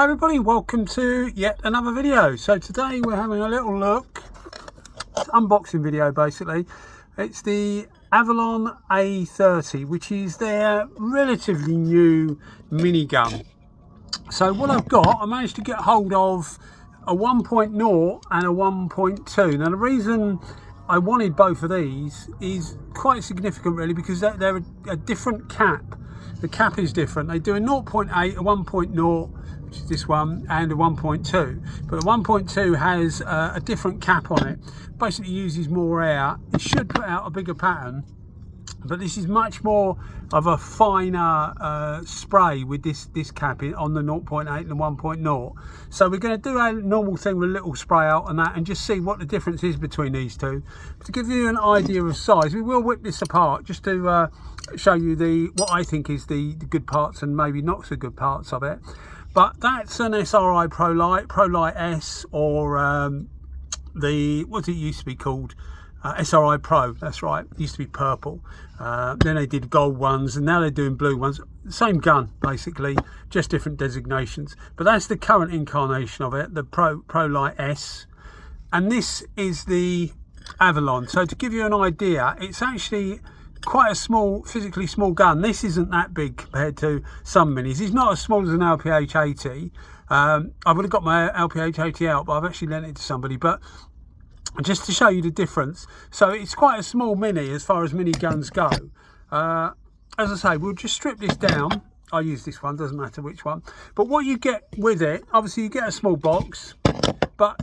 Hi everybody, welcome to yet another video. So today we're having a little look, unboxing video basically. It's the Avalon A30, which is their relatively new minigun. So what I've got, I managed to get hold of a 1.0 and a 1.2. Now the reason I wanted both of these is quite significant really, because they're a different cap. The cap is different. They do a 0.8, a 1.0, which is this one, and a 1.2. But the 1.2 has a different cap on it. Basically uses more air. It should put out a bigger pattern, but this is much more of a finer spray with this cap on the 0.8 and the 1.0. So we're going to do a normal thing with a little spray out and that, and just see what the difference is between these two. To give you an idea of size, we will whip this apart just to show you what I think is the good parts and maybe not so good parts of it. But that's an SRI Pro Lite S, or what it used to be called, SRI Pro. That's right, it used to be purple. Then they did gold ones, and now they're doing blue ones. Same gun basically, just different designations. But that's the current incarnation of it, the Pro Lite S, and this is the Avalon. So to give you an idea, it's actually quite a small, physically small gun. This isn't that big compared to some minis. It's not as small as an A30. I would have got my A30 out, but I've actually lent it to somebody. But just to show you the difference, so it's quite a small mini as far as mini guns go. As I say, we'll just strip this down. I use this one, doesn't matter which one. But what you get with it, obviously you get a small box, but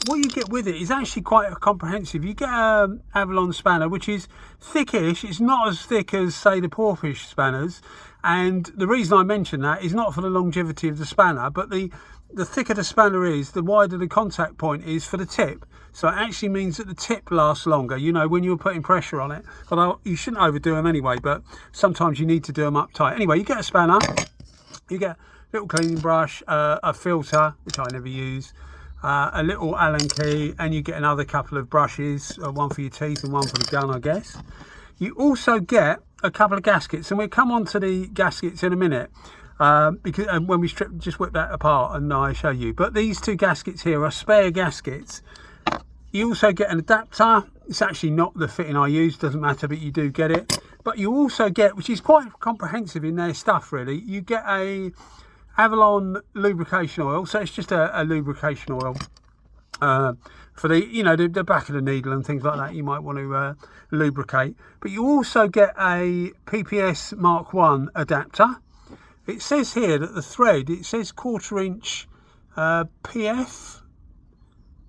what you get with it is actually quite comprehensive. You get an Avalon spanner, which is thickish. It's not as thick as, say, the Poorfish spanners. And the reason I mention that is not for the longevity of the spanner, but the thicker the spanner is, the wider the contact point is for the tip. So it actually means that the tip lasts longer, you know, when you're putting pressure on it. Although you shouldn't overdo them anyway, but sometimes you need to do them up tight. Anyway, you get a spanner, you get a little cleaning brush, a filter, which I never use, a little Allen key, and you get another couple of brushes, one for your teeth and one for the gun, I guess. You also get a couple of gaskets, and we'll come on to the gaskets in a minute, because when we just whip that apart and I show you. But these two gaskets here are spare gaskets. You also get an adapter. It's actually not the fitting I use, doesn't matter, but you do get it. But you also get, which is quite comprehensive in their stuff really, you get a Avalon lubrication oil. So it's just a lubrication oil for the, you know, the back of the needle and things like that. You might want to lubricate. But you also get a PPS Mark 1 adapter. It says here that the thread, it says 1/4 inch PF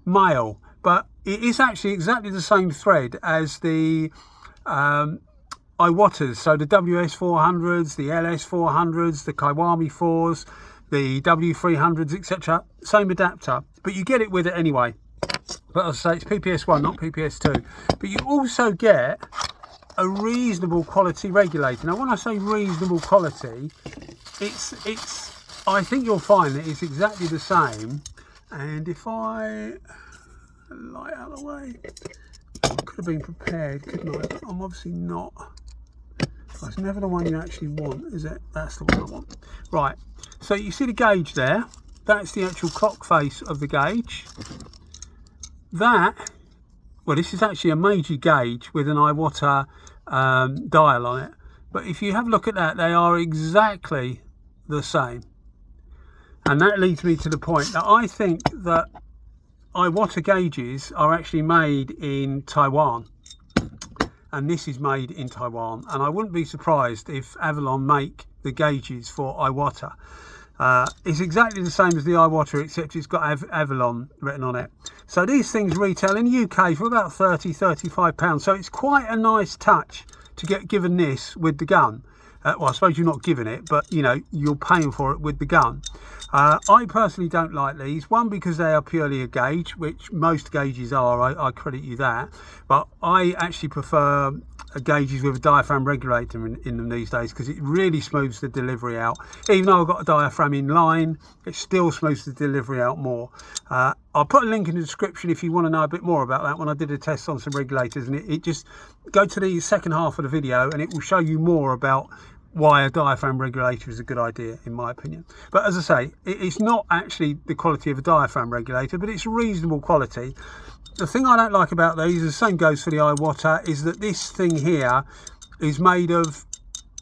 male, but it is actually exactly the same thread as the Iwaters, so the WS400s, the LS400s, the Kiwami 4s, the W300s, etc. Same adapter, but you get it with it anyway. But as I say, it's PPS1, not PPS2. But you also get a reasonable quality regulator. Now when I say reasonable quality, I think you'll find that it's exactly the same. And if I light out of the way, I could have been prepared, couldn't I? I'm obviously not. That's never the one you actually want, is it? That's the one I want. Right, so you see the gauge there. That's the actual clock face of the gauge. Well, this is actually a Meiji gauge with an Iwata dial on it. But if you have a look at that, they are exactly the same. And that leads me to the point that I think that Iwata gauges are actually made in Taiwan. And this is made in Taiwan. And I wouldn't be surprised if Avalon make the gauges for Iwata. It's exactly the same as the Iwata, except it's got Avalon written on it. So these things retail in the UK for about £30–35. So it's quite a nice touch to get given this with the gun. Well, I suppose you're not giving it, but you know, you're paying for it with the gun. I personally don't like these. One, because they are purely a gauge, which most gauges are, I credit you that. But I actually prefer gauges with a diaphragm regulator in them these days, because it really smooths the delivery out. Even though I've got a diaphragm in line, it still smooths the delivery out more. I'll put a link in the description if you want to know a bit more about that, when I did a test on some regulators, and it just go to the second half of the video and it will show you more about why a diaphragm regulator is a good idea, in my opinion. But as I say, it's not actually the quality of a diaphragm regulator, but it's reasonable quality. The thing I don't like about these, the same goes for the iWater, is that this thing here is made of,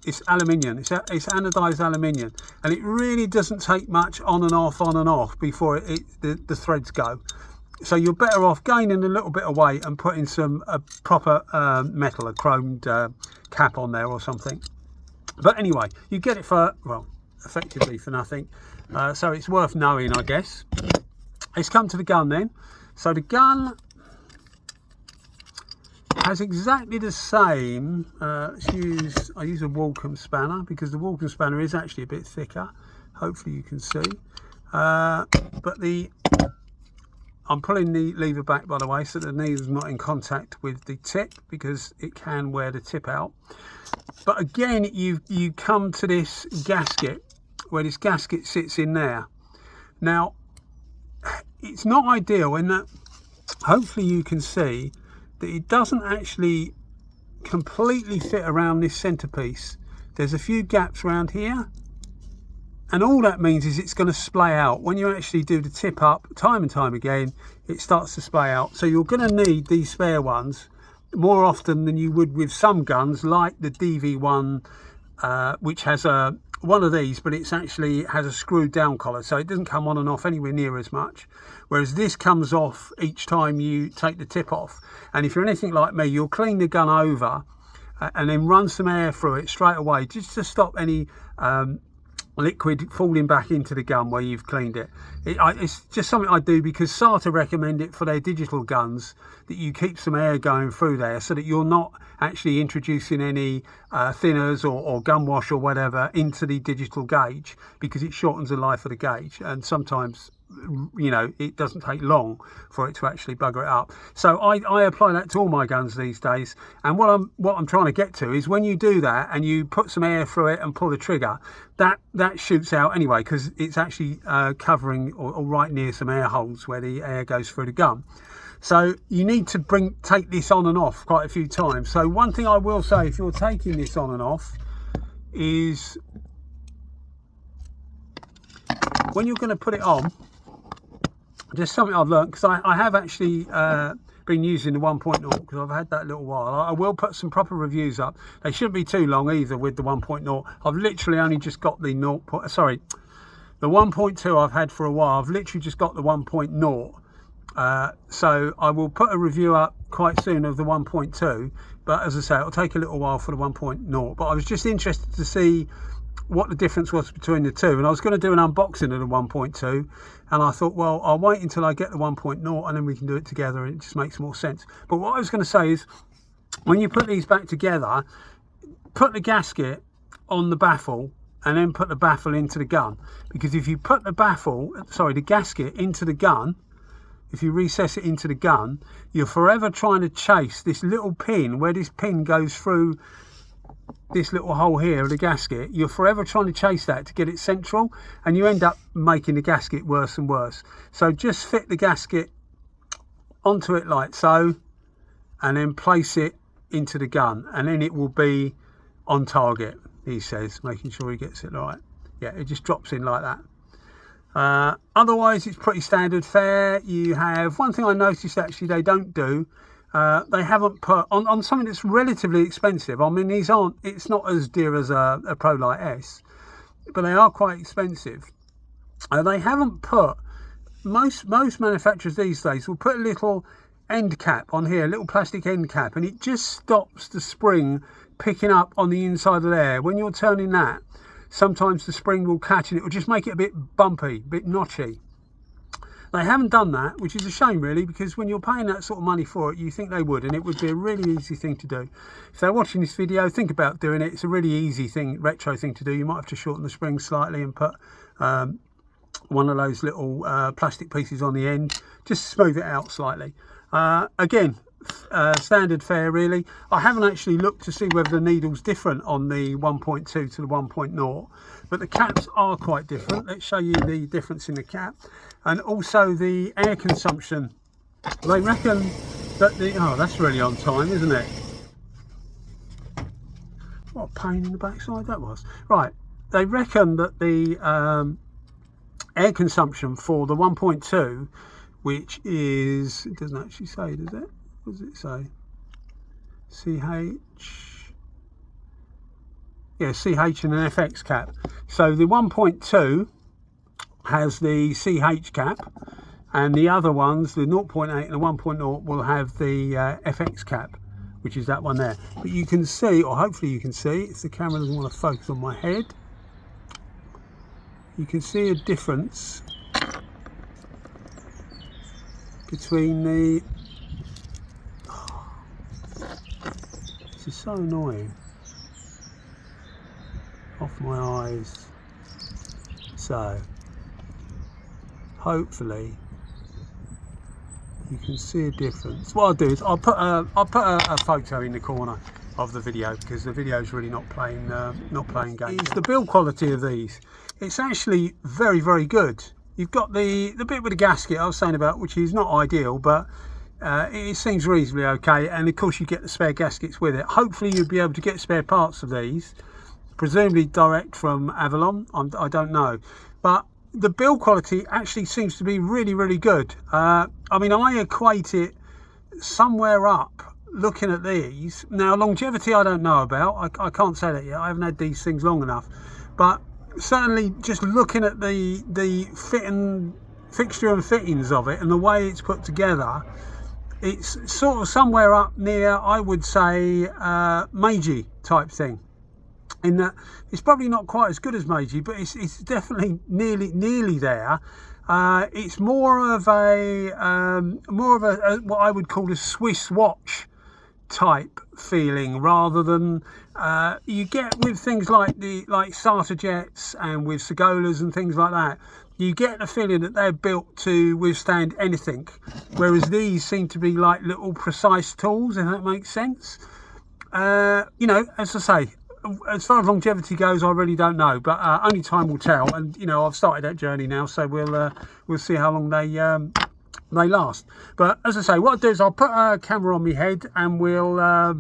it's aluminium, it's anodized aluminium, and it really doesn't take much on and off before the threads go. So you're better off gaining a little bit of weight and putting some proper metal, a chromed cap on there or something. But anyway, you get it for, well, effectively for nothing. So it's worth knowing, I guess. Let's come to the gun then. So the gun has exactly the same, I use a Walcom spanner, because the Walcom spanner is actually a bit thicker. Hopefully you can see. But I'm pulling the lever back, by the way, so the needle's not in contact with the tip, because it can wear the tip out. But again, you come to this gasket, where this gasket sits in there. Now, it's not ideal in that, hopefully you can see that it doesn't actually completely fit around this centerpiece. There's a few gaps around here, and all that means is it's going to splay out. When you actually do the tip up, time and time again, it starts to splay out. So you're going to need these spare ones more often than you would with some guns, like the DV1, which has one of these, but it's actually has a screwed down collar, so it doesn't come on and off anywhere near as much. Whereas this comes off each time you take the tip off. And if you're anything like me, you'll clean the gun over and then run some air through it straight away, just to stop any liquid falling back into the gun where you've cleaned it. It's just something I do because SATA recommend it for their digital guns, that you keep some air going through there so that you're not actually introducing any thinners or gum wash or whatever into the digital gauge, because it shortens the life of the gauge, and sometimes, you know, it doesn't take long for it to actually bugger it up. So I apply that to all my guns these days. And what I'm trying to get to is, when you do that and you put some air through it and pull the trigger, that shoots out anyway, because it's actually covering or right near some air holes where the air goes through the gun. So you need to take this on and off quite a few times. So one thing I will say, if you're taking this on and off, is when you're going to put it on, just something I've learned, because I have actually been using the 1.0, because I've had that a little while. I will put some proper reviews up. They shouldn't be too long either with the 1.0. I've literally only just got the 1.2 I've had for a while. I've literally just got the 1.0. So I will put a review up quite soon of the 1.2, but as I say, it'll take a little while for the 1.0. But I was just interested to see what the difference was between the two, and I was going to do an unboxing of the 1.2, and I thought, well, I'll wait until I get the 1.0 and then we can do it together, and it just makes more sense. But what I was going to say is, when you put these back together, put the gasket on the baffle and then put the baffle into the gun, because if you put the gasket into the gun, if you recess it into the gun, you're forever trying to chase this little pin, where this pin goes through this little hole here of the gasket. You're forever trying to chase that to get it central, and you end up making the gasket worse and worse. So just fit the gasket onto it like so, and then place it into the gun, and then it will be on target, he says, making sure he gets it right. Yeah, it just drops in like that. Otherwise it's pretty standard fare. You have one thing I noticed actually they don't do, they haven't put on something that's relatively expensive. I mean, these aren't, it's not as dear as a Pro Lite S, but they are quite expensive. They haven't put, most manufacturers these days will put a little end cap on here, a little plastic end cap, and it just stops the spring picking up on the inside of there. When you're turning that, sometimes the spring will catch and it will just make it a bit bumpy, a bit notchy. They haven't done that, which is a shame really, because when you're paying that sort of money for it, you think they would, and it would be a really easy thing to do. If they're watching this video, think about doing it. It's a really easy thing, retro thing to do. You might have to shorten the spring slightly and put one of those little plastic pieces on the end, just to smooth it out slightly. Again, standard fare really. I haven't actually looked to see whether the needle's different on the 1.2 to the 1.0, but the caps are quite different. Let's show you the difference in the cap, and also the air consumption. They reckon that the, oh, that's really on time, isn't it? What a pain in the backside that was. Right, they reckon that the air consumption for the 1.2, which is, it doesn't actually say, does it? What does it say? CH, yeah, CH and an FX cap. So the 1.2 has the CH cap, and the other ones, the 0.8 and the 1.0, will have the FX cap, which is that one there. But you can see, or hopefully you can see, if the camera doesn't want to focus on my head, you can see a difference between the, oh, this is so annoying, off my eyes. So hopefully you can see a difference. What I'll do is I'll put a photo in the corner of the video, because the video is really not playing games. The build quality of these, it's actually very, very good. You've got the bit with the gasket I was saying about, which is not ideal, but it seems reasonably okay, and of course you get the spare gaskets with it. Hopefully you'll be able to get spare parts of these, presumably direct from Avalon. I don't know, but the build quality actually seems to be really, really good. I mean, I equate it somewhere up looking at these. Now, longevity I don't know about. I can't say that yet. I haven't had these things long enough. But certainly just looking at the fixture and fittings of it and the way it's put together, it's sort of somewhere up near, I would say, Meiji type thing. In that it's probably not quite as good as Meiji, but it's definitely nearly there. It's more of a what I would call a Swiss watch type feeling, rather than you get with things like starter jets and with Segolas and things like that. You get the feeling that they're built to withstand anything, whereas these seem to be like little precise tools, if that makes sense. You know, as I say, as far as longevity goes, I really don't know, but only time will tell. And you know, I've started that journey now, so we'll see how long they last. But as I say, what I'll do is I'll put a camera on my head and we'll have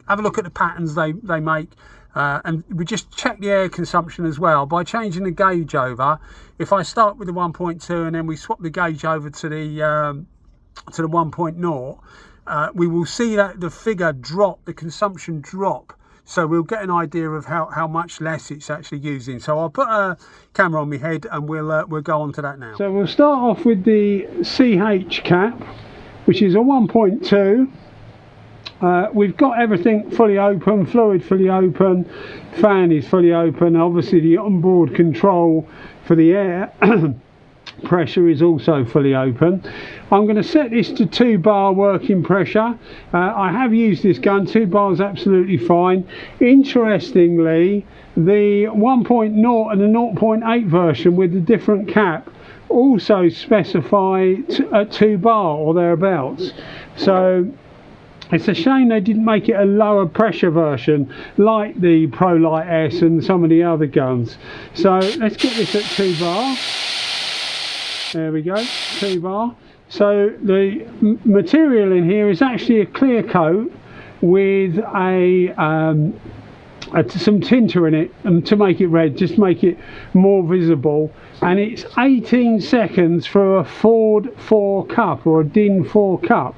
a look at the patterns they make, and we just check the air consumption as well by changing the gauge over. If I start with the 1.2 and then we swap the gauge over to the 1.0, we will see that the figure drop, the consumption drop. So we'll get an idea of how much less it's actually using. So I'll put a camera on my head and we'll go on to that now. So we'll start off with the CH cap, which is a 1.2. We've got everything fully open, fluid fully open, fan is fully open. Obviously the onboard control for the air pressure is also fully open. I'm going to set this to 2 bar working pressure. I have used this gun, 2 bars absolutely fine. Interestingly, the 1.0 and the 0.8 version with the different cap also specify a 2 bar or thereabouts. So it's a shame they didn't make it a lower pressure version like the Pro Lite S and some of the other guns. So let's get this at 2 bar. There we go, 2 bar. So the material in here is actually a clear coat with some tinter in it, to make it red, just make it more visible. And it's 18 seconds for a Ford 4 cup or a DIN 4 cup.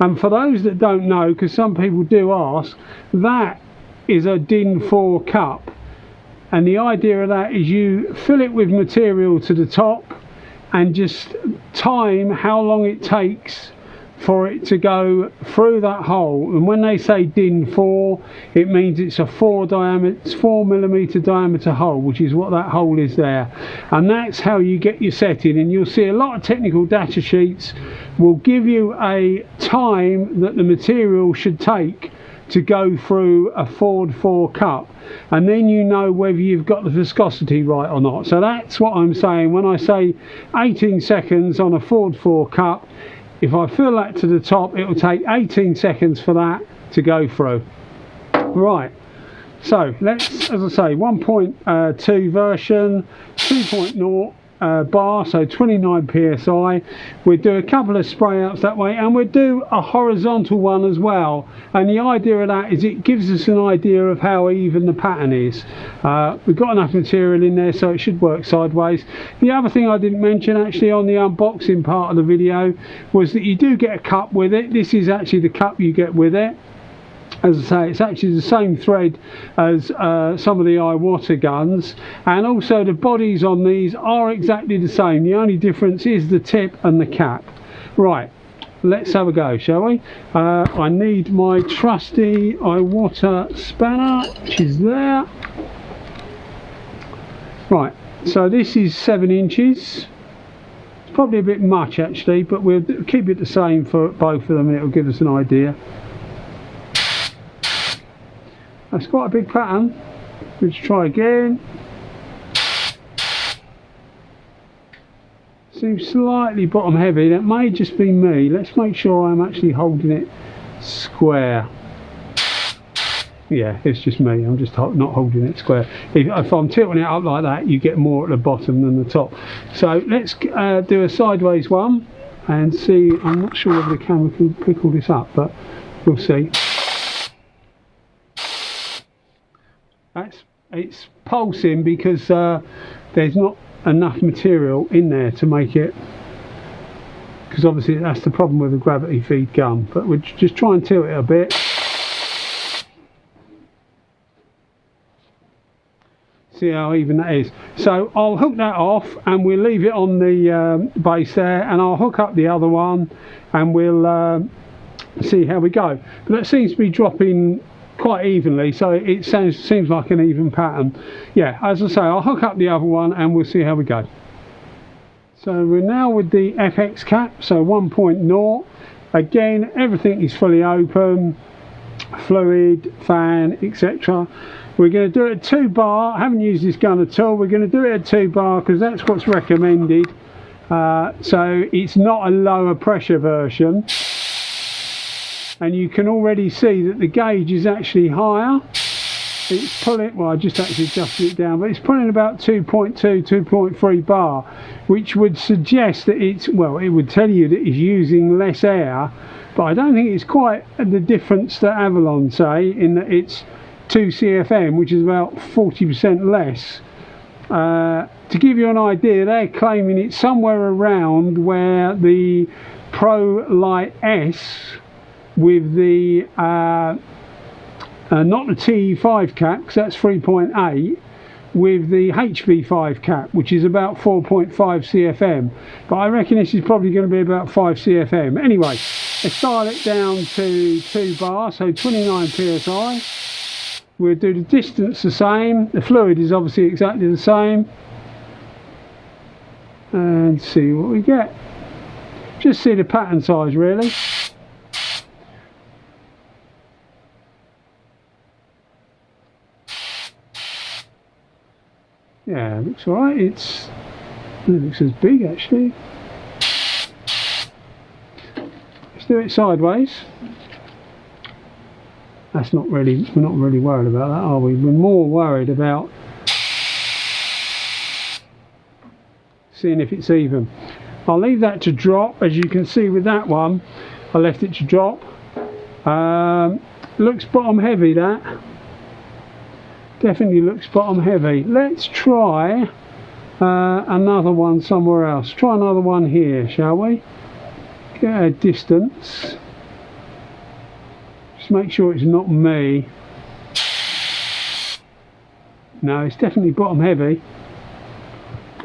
And for those that don't know, because some people do ask, that is a DIN 4 cup. And the idea of that is you fill it with material to the top and just time how long it takes for it to go through that hole. And when they say DIN 4, it means it's a 4 millimeter diameter hole, which is what that hole is there. And that's how you get your setting. And you'll see a lot of technical data sheets will give you a time that the material should take to go through a Ford 4 cup, and then you know whether you've got the viscosity right or not. So that's what I'm saying when I say 18 seconds on a Ford 4 cup. If I fill that to the top, it will take 18 seconds for that to go through. Right, so let's, as I say, 1.2 version, 2.0 bar, so 29 psi. We'll do a couple of spray outs that way, and we'll do a horizontal one as well. And the idea of that is it gives us an idea of how even the pattern is. We've got enough material in there, so it should work sideways. The other thing I didn't mention actually on the unboxing part of the video was that you do get a cup with it. This is actually the cup you get with it. As I say, it's actually the same thread as some of the iWater guns, and also the bodies on these are exactly the same. The only difference is the tip and the cap. Right, let's have a go, shall we? I need my trusty iWater spanner, which is there. Right, so this is 7 inches. It's probably a bit much actually, but we'll keep it the same for both of them and it'll give us an idea. That's quite a big pattern. Let's try again. Seems slightly bottom heavy. That may just be me. Let's make sure I'm actually holding it square. Yeah, it's just me. I'm just not holding it square. If I'm tilting it up like that, you get more at the bottom than the top. So let's do a sideways one and see. I'm not sure whether the camera can pick all this up, but we'll see. It's pulsing because there's not enough material in there to make it, because obviously that's the problem with a gravity feed gun. But we'll just try and tilt it a bit. See how even that is. So I'll hook that off and we'll leave it on the base there, and I'll hook up the other one and we'll see how we go. But that seems to be dropping quite evenly, so it seems like an even pattern. Yeah, as I say, I'll hook up the other one and we'll see how we go. So we're now with the FX cap, so 1.0. Again, everything is fully open, fluid, fan, etc. We're going to do it at 2 bar. I haven't used this gun at all. We're going to do it at 2 bar because that's what's recommended. So it's not a lower pressure version. And you can already see that the gauge is actually higher. It's pulling, well, I just actually adjusted it down, but it's pulling about 2.2, 2.3 bar, which would suggest that it's, well, it would tell you that it's using less air, but I don't think it's quite the difference that Avalon say, in that it's 2 CFM, which is about 40% less. To give you an idea, they're claiming it's somewhere around where the Pro Lite S with the not the TE5 cap, because that's 3.8, with the HV5 cap, which is about 4.5 CFM, but I reckon this is probably going to be about 5 CFM. Anyway, let's dial it down to 2 bar, so 29 psi. We'll do the distance the same, the fluid is obviously exactly the same, and see what we get. Just see the pattern size really. Yeah, it looks alright. It looks as big actually. Let's do it sideways. That's not really, we're not really worried about that, are we? We're more worried about seeing if it's even. I'll leave that to drop. As you can see with that one, I left it to drop. Looks bottom heavy, that. Definitely looks bottom heavy. Let's try another one somewhere else. Try another one here, shall we? Get a distance. Just make sure it's not me. No, it's definitely bottom heavy.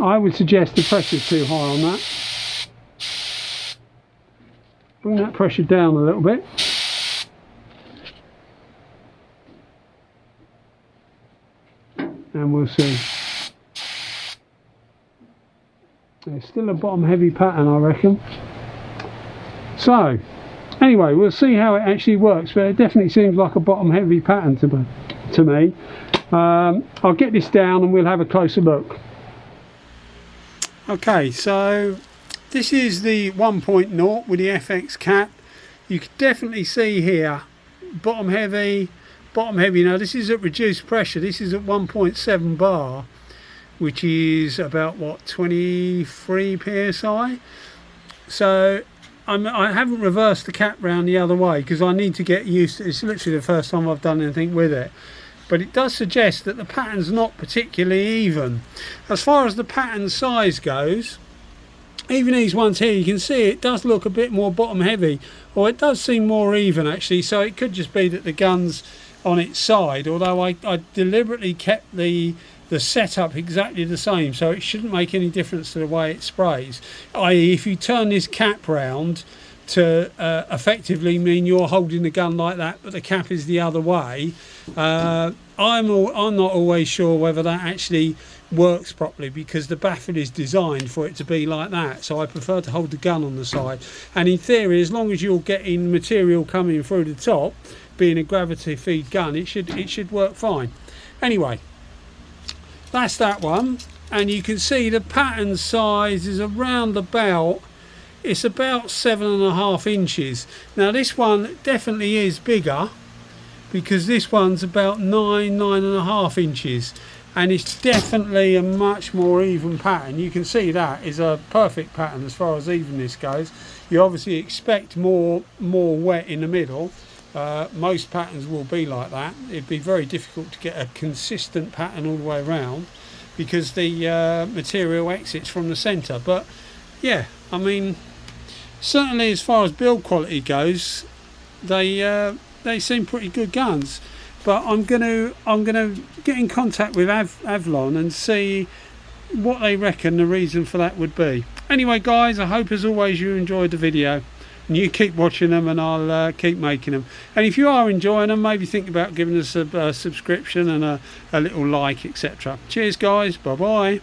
I would suggest the pressure's too high on that. Bring that pressure down a little bit. And we'll see. It's still a bottom heavy pattern, I reckon. So anyway, we'll see how it actually works, but it definitely seems like a bottom heavy pattern to me. I'll get this down and we'll have a closer look. Okay, so this is the 1.0 with the FX cap. You can definitely see here bottom heavy. Now this is at reduced pressure, this is at 1.7 bar, which is about what, 23 psi. So I haven't reversed the cap round the other way because I need to get used to it. It's literally the first time I've done anything with it, but it does suggest that the pattern's not particularly even. As far as the pattern size goes, even these ones here, you can see it does look a bit more bottom heavy, or it does seem more even actually. So it could just be that the gun's on its side, although I deliberately kept the setup exactly the same, so it shouldn't make any difference to the way it sprays. I.e., if you turn this cap round to effectively mean you're holding the gun like that, but the cap is the other way, I'm not always sure whether that actually works properly, because the baffle is designed for it to be like that. So I prefer to hold the gun on the side, and in theory, as long as you're getting material coming through the top, being a gravity feed gun, it should work fine. Anyway, that's that one, and you can see the pattern size is around about, it's about 7.5 inches. Now this one definitely is bigger, because this one's about 9.5 inches, and it's definitely a much more even pattern. You can see that is a perfect pattern as far as evenness goes. You obviously expect more wet in the middle. Most patterns will be like that. It'd be very difficult to get a consistent pattern all the way around because the material exits from the center. But yeah, I mean, certainly as far as build quality goes, they seem pretty good guns. But I'm gonna get in contact with Avalon and see what they reckon the reason for that would be. Anyway guys, I hope as always you enjoyed the video, and you keep watching them, and I'll keep making them. And if you are enjoying them, maybe think about giving us a subscription and a little like, etc. Cheers guys, bye bye.